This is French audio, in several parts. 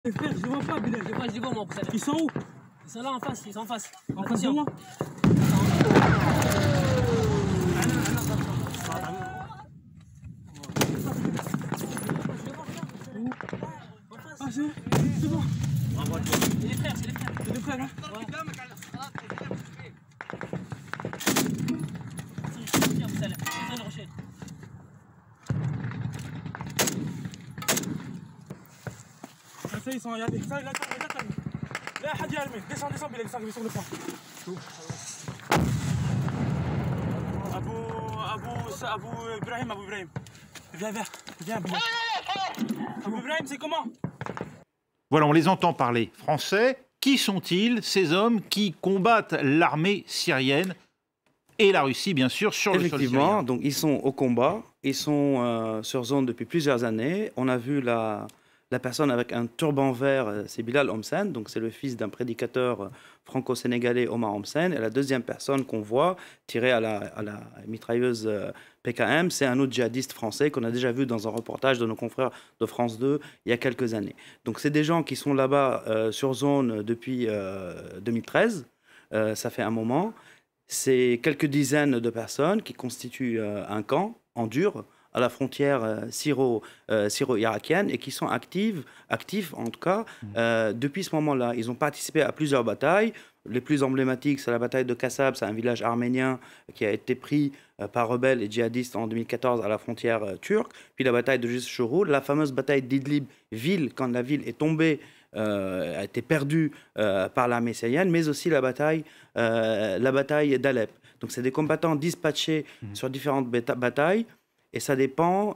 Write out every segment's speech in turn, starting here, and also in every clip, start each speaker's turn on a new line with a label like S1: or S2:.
S1: Les frères, je les vois pas, Bilal.
S2: Je les vois, moi, Boussala.
S1: Ils sont où?
S2: Ils sont là en face, ils sont en face.
S1: Attention.
S2: Attention.
S1: Ah, c'est bon.
S2: C'est les frères, c'est les frères.
S1: C'est les frères, hein?
S2: Ouais. Tiens, Boussala, c'est le rocher.
S1: Ah, ça, ils sont, regardez. Ça, là, là, Hadi Almé. Descends, Bilal, descends, sur le pont. Abou Ibrahim. Viens, Bilal. Abou Ibrahim, c'est comment?
S3: Voilà, on les entend parler français. Qui sont-ils, ces hommes qui combattent l'armée syrienne et la Russie, bien sûr, sur le sol syrien?
S4: Effectivement, donc ils sont au combat, ils sont sur zone depuis plusieurs années. On a vu la personne avec un turban vert, c'est Bilal Homsen, donc c'est le fils d'un prédicateur franco-sénégalais, Omar Homsen. Et la deuxième personne qu'on voit tirée à la mitrailleuse PKM, c'est un autre djihadiste français qu'on a déjà vu dans un reportage de nos confrères de France 2 il y a quelques années. Donc c'est des gens qui sont là-bas sur zone depuis 2013, ça fait un moment. C'est quelques dizaines de personnes qui constituent un camp en dur à la frontière syro-irakienne et qui sont actifs en tout cas depuis ce moment-là. Ils ont participé à plusieurs batailles. Les plus emblématiques, c'est la bataille de Kassab, c'est un village arménien qui a été pris par rebelles et djihadistes en 2014 à la frontière turque. Puis la bataille de Jisr, la fameuse bataille d'Idlib, ville, quand la ville est tombée, a été perdue par l'armée syrienne, mais aussi la bataille d'Alep. Donc c'est des combattants dispatchés sur différentes batailles. Et ça dépend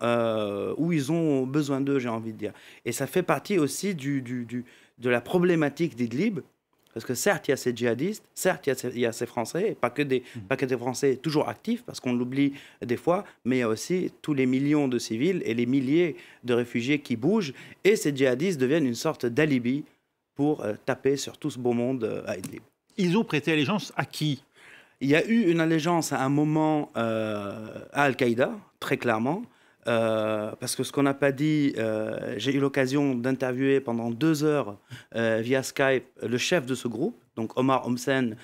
S4: où ils ont besoin d'eux, j'ai envie de dire. Et ça fait partie aussi de la problématique d'Idlib, parce que certes, il y a ces djihadistes, certes, il y a ces Français, et pas que des Français toujours actifs, parce qu'on l'oublie des fois, mais il y a aussi tous les millions de civils et les milliers de réfugiés qui bougent, et ces djihadistes deviennent une sorte d'alibi pour taper sur tout ce beau monde à Idlib.
S3: Ils ont prêté allégeance à qui?
S4: Il y a eu une allégeance à un moment à Al-Qaïda, très clairement, parce que ce qu'on n'a pas dit, j'ai eu l'occasion d'interviewer pendant 2 heures via Skype le chef de ce groupe, donc Omar Homsen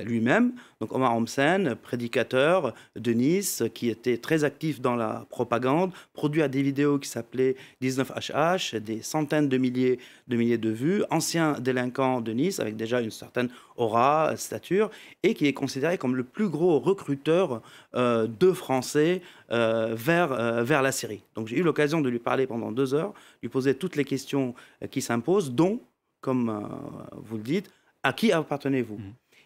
S4: lui-même. Donc Omar Homsen, prédicateur de Nice, qui était très actif dans la propagande, produit à des vidéos qui s'appelaient 19HH, des centaines de milliers de vues, ancien délinquant de Nice, avec déjà une certaine aura, stature, et qui est considéré comme le plus gros recruteur de Français vers la Syrie. Donc j'ai eu l'occasion de lui parler pendant 2 heures, lui poser toutes les questions qui s'imposent, dont, comme vous le dites, à qui appartenez-vous?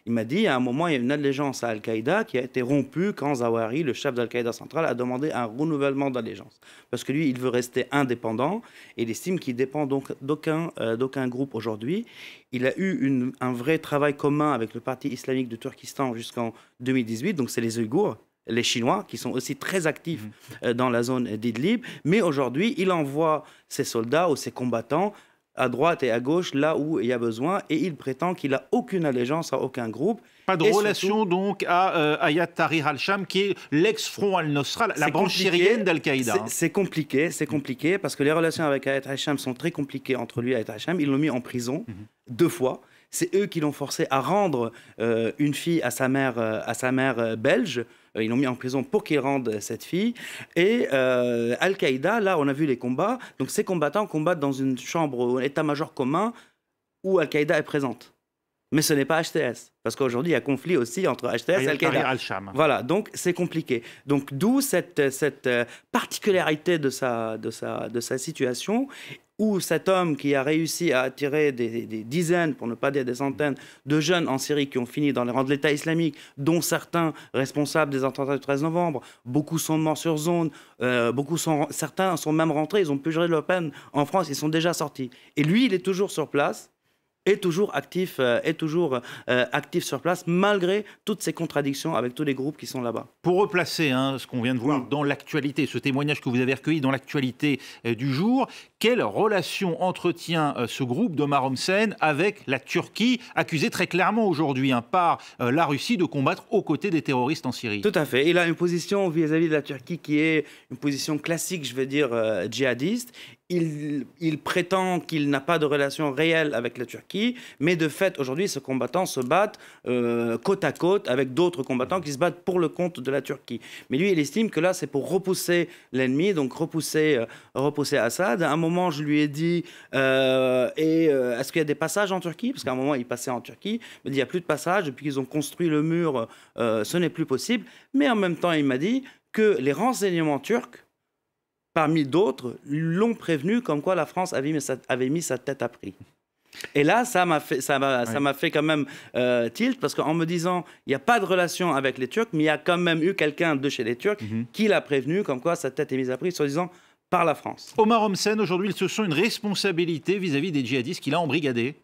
S4: Il m'a dit, à un moment, il y a une allégeance à Al-Qaïda qui a été rompue quand Zawahiri, le chef d'Al-Qaïda central, a demandé un renouvellement d'allégeance. Parce que lui, il veut rester indépendant et il estime qu'il dépend donc d'aucun groupe aujourd'hui. Il a eu un vrai travail commun avec le Parti islamique du Turkestan jusqu'en 2018, donc c'est les Ouïghours, les Chinois, qui sont aussi très actifs dans la zone d'Idlib. Mais aujourd'hui, il envoie ses soldats ou ses combattants à droite et à gauche, là où il y a besoin, et il prétend qu'il n'a aucune allégeance à aucun groupe.
S3: Pas de relation donc à Ayat Tahrir al-Sham, qui est l'ex-front al-Nosra, la branche syrienne d'Al-Qaïda.
S4: C'est compliqué, parce que les relations avec Ayat al-Sham sont très compliquées entre lui et Ayat al-Sham. Ils l'ont mis en prison 2 fois. C'est eux qui l'ont forcé à rendre une fille à sa mère belge. Ils l'ont mis en prison pour qu'il rende cette fille. Et Al-Qaïda, là, on a vu les combats. Donc ces combattants combattent dans une chambre, un état-major commun où Al-Qaïda est présente. Mais ce n'est pas HTS, parce qu'aujourd'hui, il y a conflit aussi entre HTS et Al-Qaïda. Voilà, donc c'est compliqué. Donc d'où cette particularité de sa situation, où cet homme qui a réussi à attirer des dizaines, pour ne pas dire des centaines, de jeunes en Syrie qui ont fini dans les rangs de l'État islamique, dont certains responsables des attentats du 13 novembre, beaucoup sont morts sur zone, certains sont même rentrés, ils ont purgé leur peine en France, ils sont déjà sortis. Et lui, il est toujours sur place, est toujours actif sur place, malgré toutes ces contradictions avec tous les groupes qui sont là-bas.
S3: Pour replacer ce qu'on vient de voir dans l'actualité, ce témoignage que vous avez recueilli dans l'actualité du jour, Quelle relation entretient ce groupe d'Omar Homsen avec la Turquie, accusée très clairement aujourd'hui par la Russie de combattre aux côtés des terroristes en Syrie?
S4: Tout à fait. Il a une position vis-à-vis de la Turquie qui est une position classique, je veux dire, djihadiste. Il prétend qu'il n'a pas de relation réelle avec la Turquie, mais de fait, aujourd'hui, ces combattants se battent côte à côte avec d'autres combattants qui se battent pour le compte de la Turquie. Mais lui, il estime que là, c'est pour repousser l'ennemi, donc repousser Assad. À un moment, je lui ai dit, est-ce qu'il y a des passages en Turquie? Parce qu'à un moment, il passait en Turquie. Il m'a dit, il n'y a plus de passages. Depuis qu'ils ont construit le mur, ce n'est plus possible. Mais en même temps, il m'a dit que les renseignements turcs, parmi d'autres, l'ont prévenu comme quoi la France avait mis sa tête à prix. Et là, ça m'a fait quand même tilt, parce qu'en me disant, il n'y a pas de relation avec les Turcs, mais il y a quand même eu quelqu'un de chez les Turcs qui l'a prévenu comme quoi sa tête est mise à prix, soi-disant par la France.
S3: Omar Homsen, aujourd'hui, il se sent une responsabilité vis-à-vis des djihadistes qu'il a embrigadés?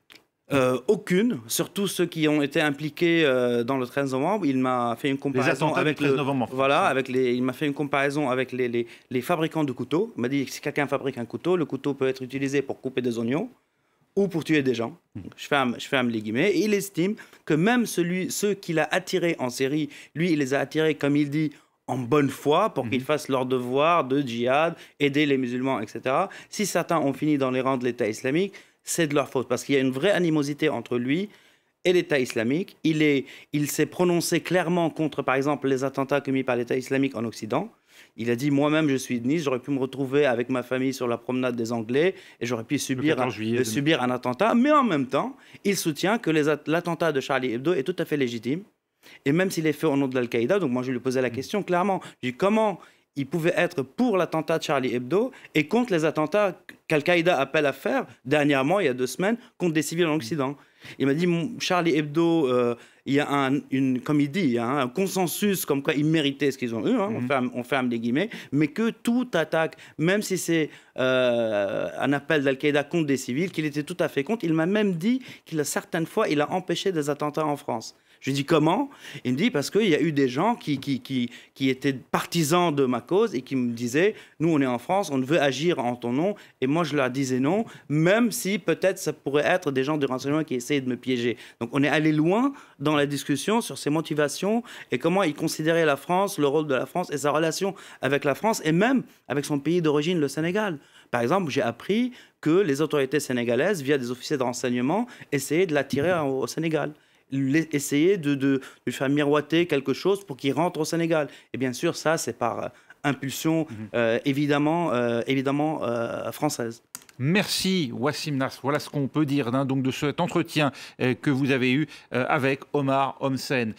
S4: Aucune, surtout ceux qui ont été impliqués dans le 13 novembre. Il m'a fait une comparaison avec
S3: le 13 novembre.
S4: Voilà, il m'a fait une comparaison avec les fabricants de couteaux. Il m'a dit que si quelqu'un fabrique un couteau, le couteau peut être utilisé pour couper des oignons ou pour tuer des gens. Je ferme les guillemets. Et il estime que même ceux qu'il a attirés en Syrie, lui, il les a attirés, comme il dit, en bonne foi, pour qu'ils fassent leur devoir de djihad, aider les musulmans, etc. Si certains ont fini dans les rangs de l'État islamique, c'est de leur faute, parce qu'il y a une vraie animosité entre lui et l'État islamique. Il s'est prononcé clairement contre, par exemple, les attentats commis par l'État islamique en Occident. Il a dit, moi-même, je suis de Nice, j'aurais pu me retrouver avec ma famille sur la promenade des Anglais et j'aurais pu subir un attentat. Mais en même temps, il soutient que l'attentat de Charlie Hebdo est tout à fait légitime. Et même s'il est fait au nom de l'Al-Qaïda, donc moi, je lui posais la question clairement. Je lui dis, comment il pouvait être pour l'attentat de Charlie Hebdo et contre les attentats qu'Al-Qaïda appelle à faire, dernièrement, il y a 2 semaines, contre des civils en Occident. Il m'a dit, Charlie Hebdo, il y a comme il dit, il y a un consensus comme quoi ils méritaient ce qu'ils ont eu, on ferme les guillemets, mais que toute attaque, même si c'est un appel d'Al-Qaïda contre des civils, qu'il était tout à fait contre. Il m'a même dit qu'il a certaines fois, il a empêché des attentats en France. Je lui dis comment? Il me dit parce qu'il y a eu des gens qui étaient partisans de ma cause et qui me disaient, nous on est en France, on veut agir en ton nom. Et moi je leur disais non, même si peut-être ça pourrait être des gens du renseignement qui essayaient de me piéger. Donc on est allé loin dans la discussion sur ses motivations et comment il considérait la France, le rôle de la France et sa relation avec la France et même avec son pays d'origine, le Sénégal. Par exemple, j'ai appris que les autorités sénégalaises, via des officiers de renseignement, essayaient de l'attirer au Sénégal. Essayer de lui faire miroiter quelque chose pour qu'il rentre au Sénégal. Et bien sûr, ça, c'est par impulsion évidemment française.
S3: Merci Wassim Nasr. Voilà ce qu'on peut dire donc de cet entretien que vous avez eu avec Omar Homsen.